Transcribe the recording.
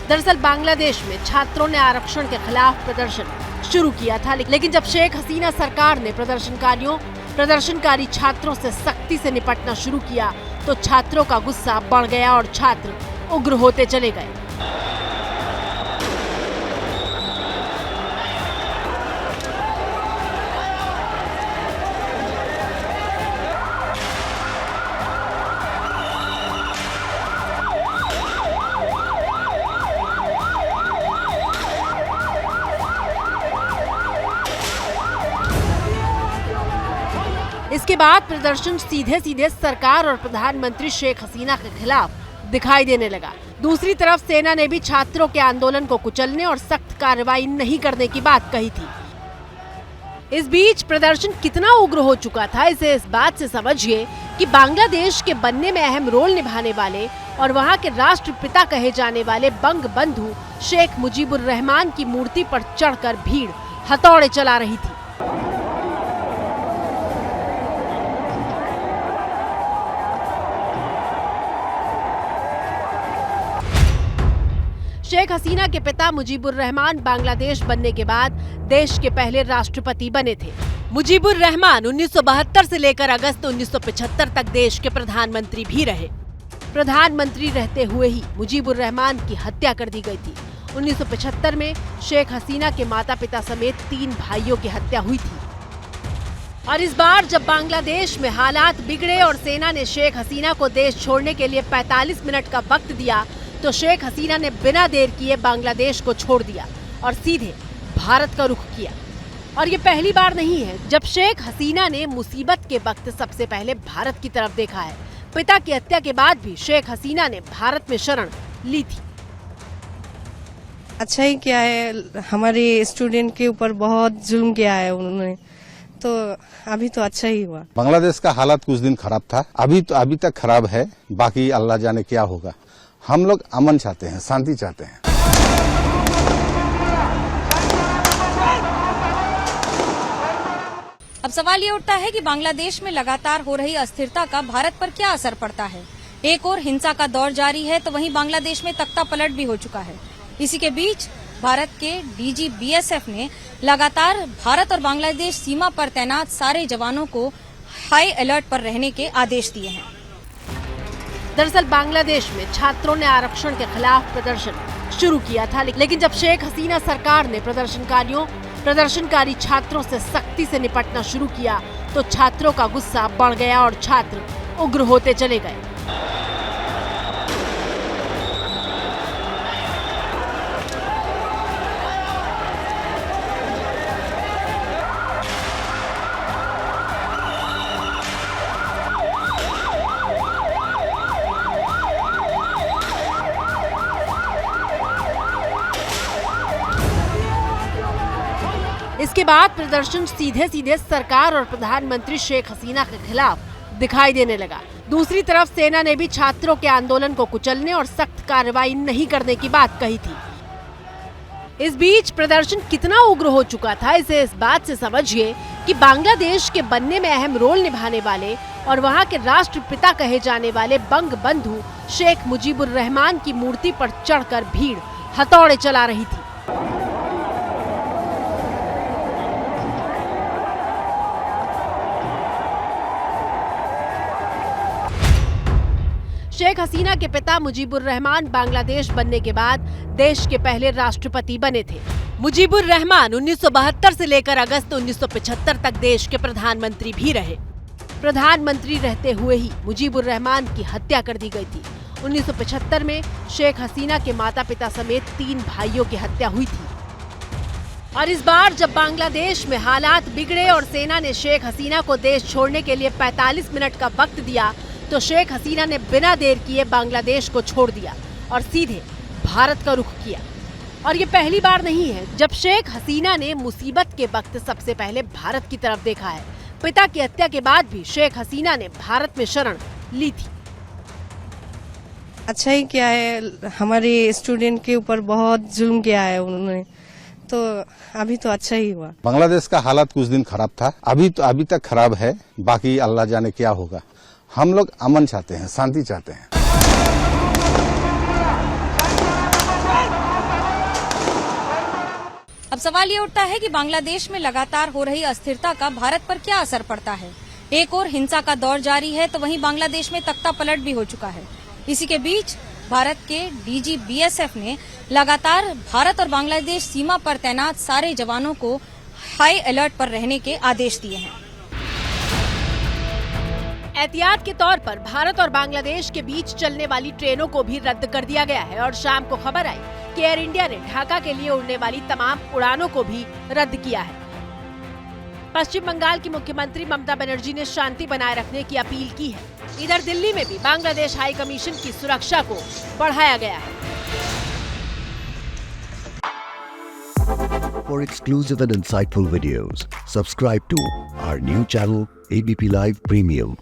दरअसल बांग्लादेश में छात्रों ने आरक्षण के खिलाफ प्रदर्शन शुरू किया था, लेकिन जब शेख हसीना सरकार ने प्रदर्शनकारी छात्रों से सख्ती से निपटना शुरू किया तो छात्रों का गुस्सा बढ़ गया और छात्र उग्र होते चले गए। इसके बाद प्रदर्शन सीधे सरकार और प्रधानमंत्री शेख हसीना के खिलाफ दिखाई देने लगा। दूसरी तरफ सेना ने भी छात्रों के आंदोलन को कुचलने और सख्त कार्रवाई नहीं करने की बात कही थी। इस बीच प्रदर्शन कितना उग्र हो चुका था, इसे इस बात से समझिए कि बांग्लादेश के बनने में अहम रोल निभाने वाले और वहां के राष्ट्रपिता कहे जाने वाले बंग बंधु शेख मुजीबुर रहमान की मूर्ति पर चढ़कर भीड़ हथौड़े चला रही थी। शेख हसीना के पिता मुजीबुर रहमान बांग्लादेश बनने के बाद देश के पहले राष्ट्रपति बने थे। मुजीबुर रहमान 1972 से लेकर अगस्त 1975 तक देश के प्रधानमंत्री भी रहे। प्रधानमंत्री रहते हुए ही मुजीबुर रहमान की हत्या कर दी गई थी। 1975 में शेख हसीना के माता पिता समेत 3 भाइयों की हत्या हुई थी। और इस बार जब बांग्लादेश में हालात बिगड़े और सेना ने शेख हसीना को देश छोड़ने के लिए 45 मिनट का वक्त दिया तो शेख हसीना ने बिना देर किए बांग्लादेश को छोड़ दिया और सीधे भारत का रुख किया। और ये पहली बार नहीं है जब शेख हसीना ने मुसीबत के वक्त सबसे पहले भारत की तरफ देखा है। पिता की हत्या के बाद भी शेख हसीना ने भारत में शरण ली थी। अच्छा ही किया है, हमारे स्टूडेंट के ऊपर बहुत जुल्म किया है उन्होंने, तो अभी तो अच्छा ही हुआ। बांग्लादेश का हालात कुछ दिन खराब था, अभी तक खराब है, बाकी अल्लाह जाने क्या होगा। हम लोग अमन चाहते हैं, शांति चाहते हैं। अब सवाल ये उठता है कि बांग्लादेश में लगातार हो रही अस्थिरता का भारत पर क्या असर पड़ता है। एक ओर हिंसा का दौर जारी है तो वहीं बांग्लादेश में तख्ता पलट भी हो चुका है। इसी के बीच भारत के डीजी बीएसएफ ने लगातार भारत और बांग्लादेश सीमा पर तैनात सारे जवानों को हाई अलर्ट पर रहने के आदेश दिए हैं। दरअसल बांग्लादेश में छात्रों ने आरक्षण के खिलाफ प्रदर्शन शुरू किया था, लेकिन जब शेख हसीना सरकार ने प्रदर्शनकारी छात्रों से सख्ती से निपटना शुरू किया तो छात्रों का गुस्सा बढ़ गया और छात्र उग्र होते चले गए। इसके बाद प्रदर्शन सीधे सरकार और प्रधानमंत्री शेख हसीना के खिलाफ दिखाई देने लगा। दूसरी तरफ सेना ने भी छात्रों के आंदोलन को कुचलने और सख्त कार्रवाई नहीं करने की बात कही थी। इस बीच प्रदर्शन कितना उग्र हो चुका था, इसे इस बात से समझिए कि बांग्लादेश के बनने में अहम रोल निभाने वाले और वहां के राष्ट्रपिता कहे जाने वाले बंग बंधु शेख मुजीबुर रहमान की मूर्ति पर चढ़कर भीड़ हथौड़े चला रही थी। शेख हसीना के पिता मुजीबुर रहमान बांग्लादेश बनने के बाद देश के पहले राष्ट्रपति बने थे। मुजीबुर रहमान 1972 से लेकर अगस्त 1975 तक देश के प्रधानमंत्री भी रहे। प्रधानमंत्री रहते हुए ही मुजीबुर रहमान की हत्या कर दी गई थी। 1975 में शेख हसीना के माता पिता समेत 3 भाइयों की हत्या हुई थी। और इस बार जब बांग्लादेश में हालात बिगड़े और सेना ने शेख हसीना को देश छोड़ने के लिए 45 मिनट का वक्त दिया तो शेख हसीना ने बिना देर किए बांग्लादेश को छोड़ दिया और सीधे भारत का रुख किया। और ये पहली बार नहीं है जब शेख हसीना ने मुसीबत के वक्त सबसे पहले भारत की तरफ देखा है। पिता की हत्या के बाद भी शेख हसीना ने भारत में शरण ली थी। अच्छा ही किया है, हमारे स्टूडेंट के ऊपर बहुत जुल्म किया है उन्होंने, तो अभी तो अच्छा ही हुआ। बांग्लादेश का हालात कुछ दिन खराब था, अभी तक खराब है, बाकी अल्लाह जाने क्या होगा। हम लोग अमन चाहते हैं, शांति चाहते हैं। अब सवाल ये उठता है कि बांग्लादेश में लगातार हो रही अस्थिरता का भारत पर क्या असर पड़ता है। एक और हिंसा का दौर जारी है तो वहीं बांग्लादेश में तख्ता पलट भी हो चुका है। इसी के बीच भारत के डीजी बीएसएफ ने लगातार भारत और बांग्लादेश सीमा पर तैनात सारे जवानों को हाई अलर्ट पर रहने के आदेश दिए हैं। एहतियात के तौर पर भारत और बांग्लादेश के बीच चलने वाली ट्रेनों को भी रद्द कर दिया गया है और शाम को खबर आई कि एयर इंडिया ने ढाका के लिए उड़ने वाली तमाम उड़ानों को भी रद्द किया है। पश्चिम बंगाल की मुख्यमंत्री ममता बनर्जी ने शांति बनाए रखने की अपील की है। इधर दिल्ली में भी बांग्लादेश हाई कमीशन की सुरक्षा को बढ़ाया गया है। For exclusive and insightful videos, subscribe to our new channel ABP Live Premium.